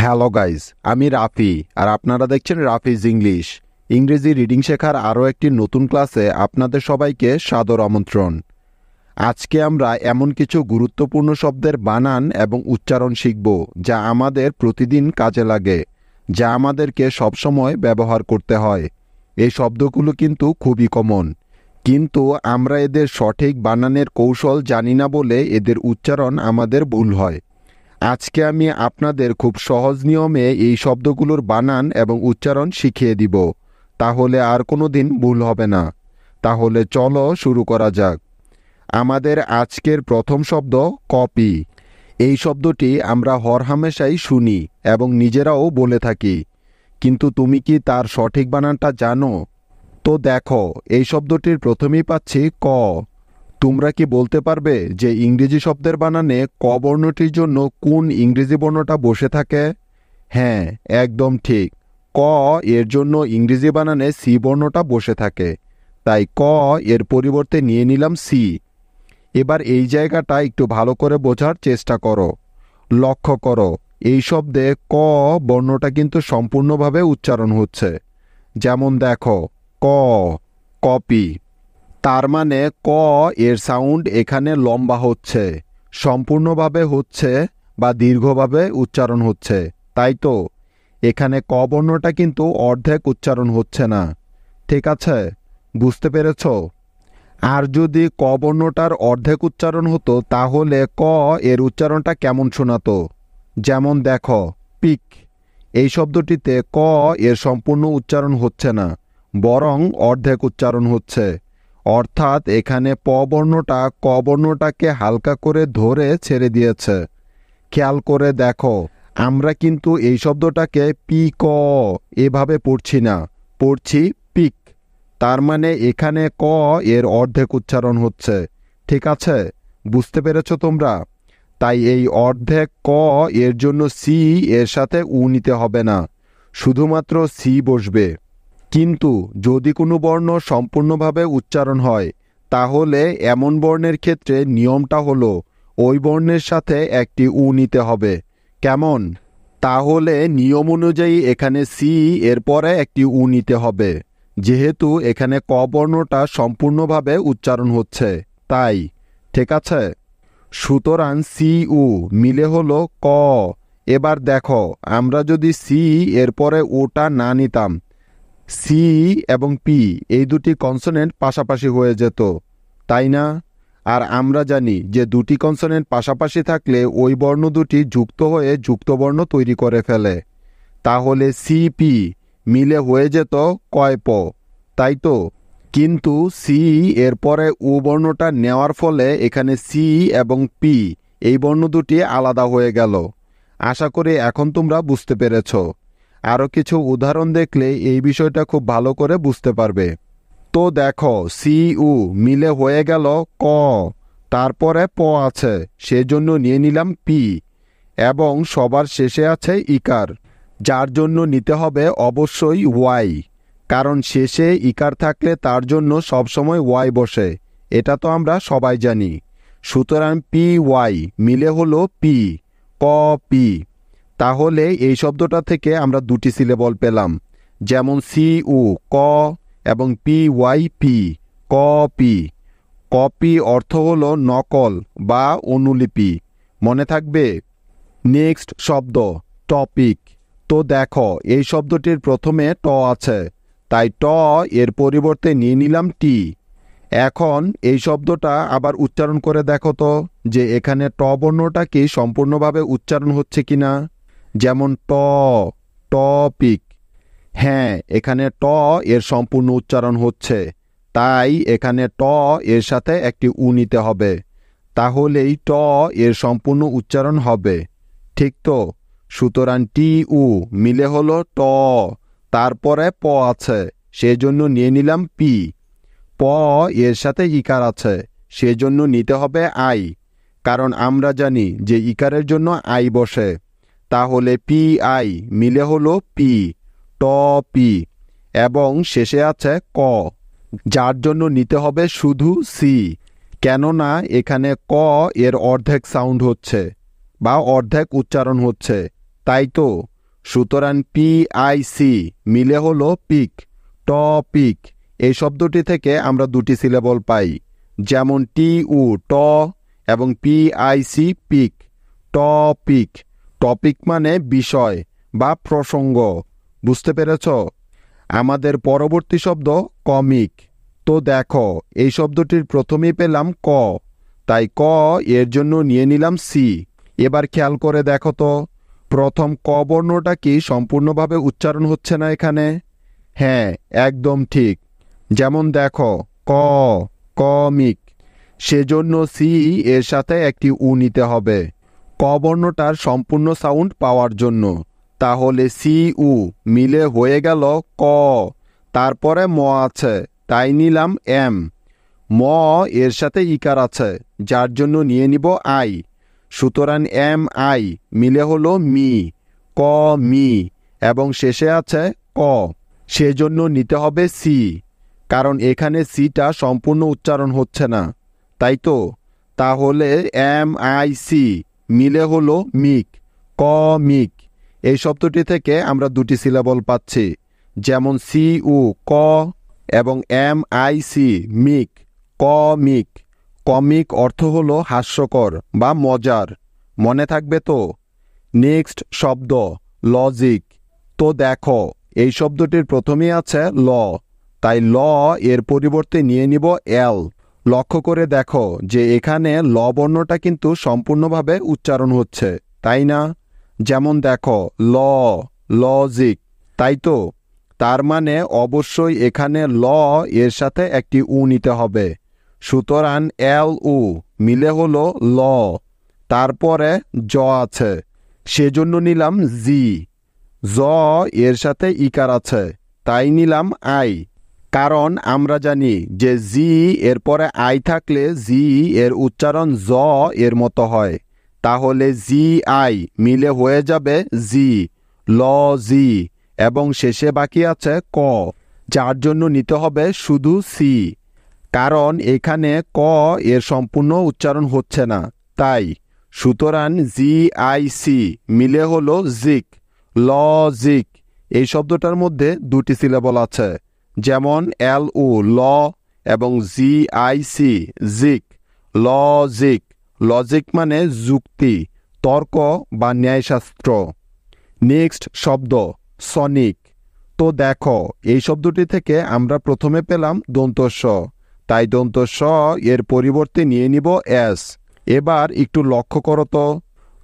Hello guys, আমি রাফি আর আপনারা দেখছেন রাফিজ ইংলিশ। ইংরেজি রিডিং শেখার আরও একটি নতুন ক্লাসে আপনাদের সবাইকে সাদর আমন্ত্রণ। আজকে আমরা এমন কিছু গুরুত্বপূর্ণ শব্দের বানান এবং উচ্চারণ শিখব যা আমাদের প্রতিদিন কাজে লাগে, যা আমাদেরকে সবসময় ব্যবহার করতে হয়। এই শব্দগুলো কিন্তু খুবই কমন, কিন্তু আমরা এদের সঠিক বানানের কৌশল জানি না বলে এদের উচ্চারণ আমাদের ভুল হয়। আজকে আমি আপনাদের খুব সহজ নিয়মে এই শব্দগুলোর বানান এবং উচ্চারণ শিখিয়ে দিব, তাহলে আর কোনো দিন ভুল হবে না। তাহলে চলো শুরু করা যাক। আমাদের আজকের প্রথম শব্দ কপি। এই শব্দটি আমরা হরহামেশাই শুনি এবং নিজেরাও বলে থাকি, কিন্তু তুমি কি তার সঠিক বানানটা জানো? তো দেখো, এই শব্দটির প্রথমেই পাচ্ছি ক। তোমরা কি বলতে পারবে যে ইংরেজি শব্দের বানানে ক বর্ণটির জন্য কোন ইংরেজি বর্ণটা বসে থাকে? হ্যাঁ, একদম ঠিক। ক এর জন্য ইংরেজি বানানে সি বর্ণটা বসে থাকে, তাই ক এর পরিবর্তে নিয়ে নিলাম সি। এবার এই জায়গাটা একটু ভালো করে বোঝার চেষ্টা করো। লক্ষ্য করো, এই শব্দে ক বর্ণটা কিন্তু সম্পূর্ণভাবে উচ্চারণ হচ্ছে। যেমন দেখো, ক, কপি। তার মানে ক এর সাউন্ড এখানে লম্বা হচ্ছে, সম্পূর্ণভাবে হচ্ছে বা দীর্ঘভাবে উচ্চারণ হচ্ছে, তাই তো? এখানে ক বর্ণটা কিন্তু অর্ধেক উচ্চারণ হচ্ছে না। ঠিক আছে, বুঝতে পেরেছ? আর যদি ক বর্ণটার অর্ধেক উচ্চারণ হতো তাহলে ক এর উচ্চারণটা কেমন শোনাতো? যেমন দেখো, পিক। এই শব্দটিতে ক এর সম্পূর্ণ উচ্চারণ হচ্ছে না, বরং অর্ধেক উচ্চারণ হচ্ছে। অর্থাৎ এখানে প বর্ণটা ক বর্ণটাকে হালকা করে ধরে ছেড়ে দিয়েছে। খেয়াল করে দেখো, আমরা কিন্তু এই শব্দটাকে পি ক এভাবে পড়ছি না, পড়ছি পিক। তার মানে এখানে ক এর অর্ধেক উচ্চারণ হচ্ছে। ঠিক আছে, বুঝতে পেরেছ তোমরা? তাই এই অর্ধেক ক এর জন্য সি এর সাথে উ নিতে হবে না, শুধুমাত্র সি বসবে। কিন্তু যদি কোনো বর্ণ সম্পূর্ণভাবে উচ্চারণ হয়, তাহলে এমন বর্ণের ক্ষেত্রে নিয়মটা হলো ওই বর্ণের সাথে একটি উ নিতে হবে। কেমন? তাহলে নিয়ম অনুযায়ী এখানে সি এর পরে একটি উ নিতে হবে, যেহেতু এখানে ক বর্ণটা সম্পূর্ণভাবে উচ্চারণ হচ্ছে, তাই। ঠিক আছে, সুতরাং সি উ মিলে হলো ক। এবার দেখো, আমরা যদি সি এর পরে ওটা না নিতাম, সি এবং পি এই দুটি কনসোনেন্ট পাশাপাশি হয়ে যেত, তাই না? আর আমরা জানি যে দুটি কনসোনেন্ট পাশাপাশি থাকলে ওই বর্ণ দুটি যুক্ত হয়ে যুক্তবর্ণ তৈরি করে ফেলে। তাহলে সি পি মিলে হয়ে যেত কয় প, তাই তো? কিন্তু সি এর পরে উ বর্ণটা নেওয়ার ফলে এখানে সি এবং পি এই বর্ণ দুটি আলাদা হয়ে গেল। আশা করি এখন তোমরা বুঝতে পেরেছ। আরও কিছু উদাহরণ দেখলে এই বিষয়টা খুব ভালো করে বুঝতে পারবে। তো দেখো, সি উ মিলে হয়ে গেল ক, তারপরে প আছে, সেজন্য নিয়ে নিলাম পি, এবং সবার শেষে আছে ইকার, যার জন্য নিতে হবে অবশ্যই ওয়াই, কারণ শেষে ইকার থাকলে তার জন্য সবসময় ওয়াই বসে, এটা তো আমরা সবাই জানি। সুতরাং পি ওয়াই মিলে হলো পি, ক পি। তাহলে এই শব্দটা থেকে আমরা দুটি সিলেবল পেলাম, যেমন সি উ ক এবং P Y P, copy. Copy অর্থ হলো নকল বা অনুলিপি, মনে থাকবে? নেক্সট শব্দ টপিক। তো দেখো, এই শব্দটির প্রথমে ট আছে, তাই ট এর পরিবর্তে নিয়ে নিলাম টি। এখন এই শব্দটা আবার উচ্চারণ করে দেখো তো, যে এখানে ট বর্ণটা কি সম্পূর্ণভাবে উচ্চারণ হচ্ছে কিনা। যেমন টপিক। হ্যাঁ, এখানে ট এর সম্পূর্ণ উচ্চারণ হচ্ছে, তাই এখানে ট এর সাথে একটি উ নিতে হবে, তাহলেই ট এর সম্পূর্ণ উচ্চারণ হবে। ঠিক তো? সুতরাং টি উ মিলে হলো ট, তারপরে প আছে, সেজন্য নিয়ে নিলাম পি। প এর সাথে ইকার আছে, সেজন্য নিতে হবে আই, কারণ আমরা জানি যে ইকারের জন্য আই বসে। তাহলে পি আই মিলে হলো পি, ট পি, এবং শেষে আছে ক, যার জন্য নিতে হবে শুধু সি, কেননা এখানে ক এর অর্ধেক সাউন্ড হচ্ছে বা অর্ধেক উচ্চারণ হচ্ছে, তাই তো? সুতরাং পিআইসি মিলে হলো পিক, টপিক। এই শব্দটি থেকে আমরা দুটি সিলেবল পাই, যেমন টিউ ট এবং পিআইসি পিক, টপিক। টপিক মানে বিষয় বা প্রসঙ্গ। বুঝতে পেরেছ? আমাদের পরবর্তী শব্দ কমিক। তো দেখো, এই শব্দটির প্রথমেই পেলাম ক, তাই ক এর জন্য নিয়ে নিলাম সি। এবার খেয়াল করে দেখো তো, প্রথম ক বর্ণটা কি সম্পূর্ণভাবে উচ্চারণ হচ্ছে না এখানে? হ্যাঁ, একদম ঠিক। যেমন দেখো, ক, কমিক, সেজন্য সি এর সাথে একটি উ নিতে হবে ক বর্ণটার সম্পূর্ণ সাউন্ড পাওয়ার জন্য। তাহলে সি উ মিলে হয়ে গেল ক, তারপরে ম আছে, তাই নিলাম এম। ম এর সাথে ইকার আছে, যার জন্য নিয়ে নিব আই। সুতরাং এম আই মিলে হলো মি, ক মি, এবং শেষে আছে ক, সেজন্য নিতে হবে সি, কারণ এখানে সিটা সম্পূর্ণ উচ্চারণ হচ্ছে না, তাই তো? তাহলে এম আই সি মিলে হলো মিক, ক মিক। এই শব্দটি থেকে আমরা দুটি সিলেবল পাচ্ছি, যেমন সি উ ক এবং M I C mic, comic. Comic অর্থ হলো হাস্যকর বা মজার। মনে থাকবে তো? নেক্সট শব্দ লজিক। তো দেখো, এই শব্দটির প্রথমেই আছে ল, তাই ল এর পরিবর্তে নিয়ে নিব এল। লক্ষ্য করে দেখো যে এখানে ল বর্ণটা কিন্তু সম্পূর্ণভাবে উচ্চারণ হচ্ছে, তাই না? যেমন দেখো, ল, লজিক, তাই তো? তার মানে অবশ্যই এখানে ল এর সাথে একটি উ নিতে হবে। সুতরাং এল উ মিলে হলো ল, তারপরে জ আছে, সেজন্য নিলাম জি। জ এর সাথে ইকার আছে, তাই নিলাম আই। কারণ আমরা জানি যে জি এর পরে আই থাকলে জি এর উচ্চারণ জ এর মতো হয়। তাহলে জি আই মিলে হয়ে যাবে জি, ল জি, এবং শেষে বাকি আছে ক, যার জন্য নিতে হবে শুধু সি, কারণ এখানে ক এর সম্পূর্ণ উচ্চারণ হচ্ছে না, তাই। সুতরাং জি আই সি মিলে হলো জিক, লজিক। এই শব্দটার মধ্যে দুটি সিলেবল আছে, যেমন এল উ ল এবং জি আই সি জিক, লজিক। লজিক মানে যুক্তি, তর্ক বা ন্যায়শাস্ত্র। নেক্সট শব্দ সনিক। তো দেখো, এই শব্দটি থেকে আমরা প্রথমে পেলাম দন্ত স, তাই দন্ত স এর পরিবর্তে নিয়ে নিব এস। এবার একটু লক্ষ্য করো তো,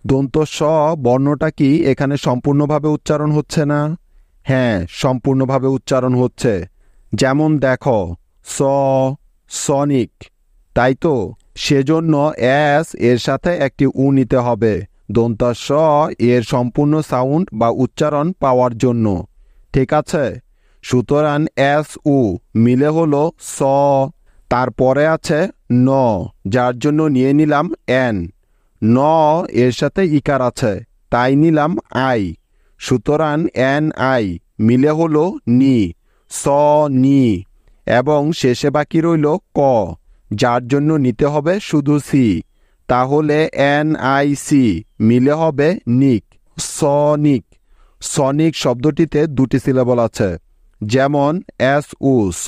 দন্ত স বর্ণটা কি এখানে সম্পূর্ণভাবে উচ্চারণ হচ্ছে না? হ্যাঁ, সম্পূর্ণভাবে উচ্চারণ হচ্ছে। যেমন দেখো, স, সনিক, তাই তো? সেজন্য এস এর সাথে একটি উ নিতে হবে দন্ত স এর সম্পূর্ণ সাউন্ড বা উচ্চারণ পাওয়ার জন্য, ঠিক আছে? সুতরাং এস উ মিলে হলো স, তারপরে আছে ন, যার জন্য নিয়ে নিলাম এন। ন এর সাথে ইকার আছে, তাই নিলাম আই। সুতরাং এন আই মিলে হলো নি, স নি, এবং শেষে বাকি রইল ক, যার জন্য নিতে হবে শুধু সি। তাহলে এন আই সি মিলে হবে নিক, সনিক। সনিক শব্দটিতে দুটি সিলেবল আছে, যেমন এস উ স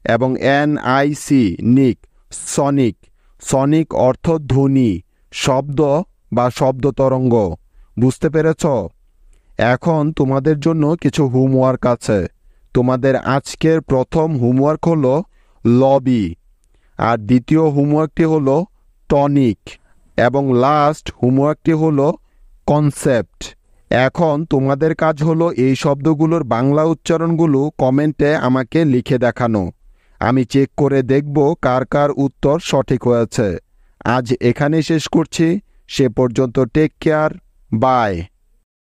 এবং এন আই সি নিক, সনিক। সনিক অর্থ ধ্বনি, শব্দ বা শব্দ তরঙ্গ। বুঝতে পেরেছ? এখন তোমাদের জন্য কিছু হোমওয়ার্ক আছে। তোমাদের আজকের প্রথম হোমওয়ার্ক হলো লবি, আর দ্বিতীয় হোমওয়ার্কটি হলো টনিক, এবং লাস্ট হোমওয়ার্কটি হলো কনসেপ্ট। এখন তোমাদের কাজ হলো এই শব্দগুলোর বাংলা উচ্চারণগুলো কমেন্টে আমাকে লিখে দেখানো। আমি চেক করে দেখব কার কার উত্তর সঠিক হয়েছে। আজ এখানেই শেষ করছি। সে পর্যন্ত টেক কেয়ার, বাই।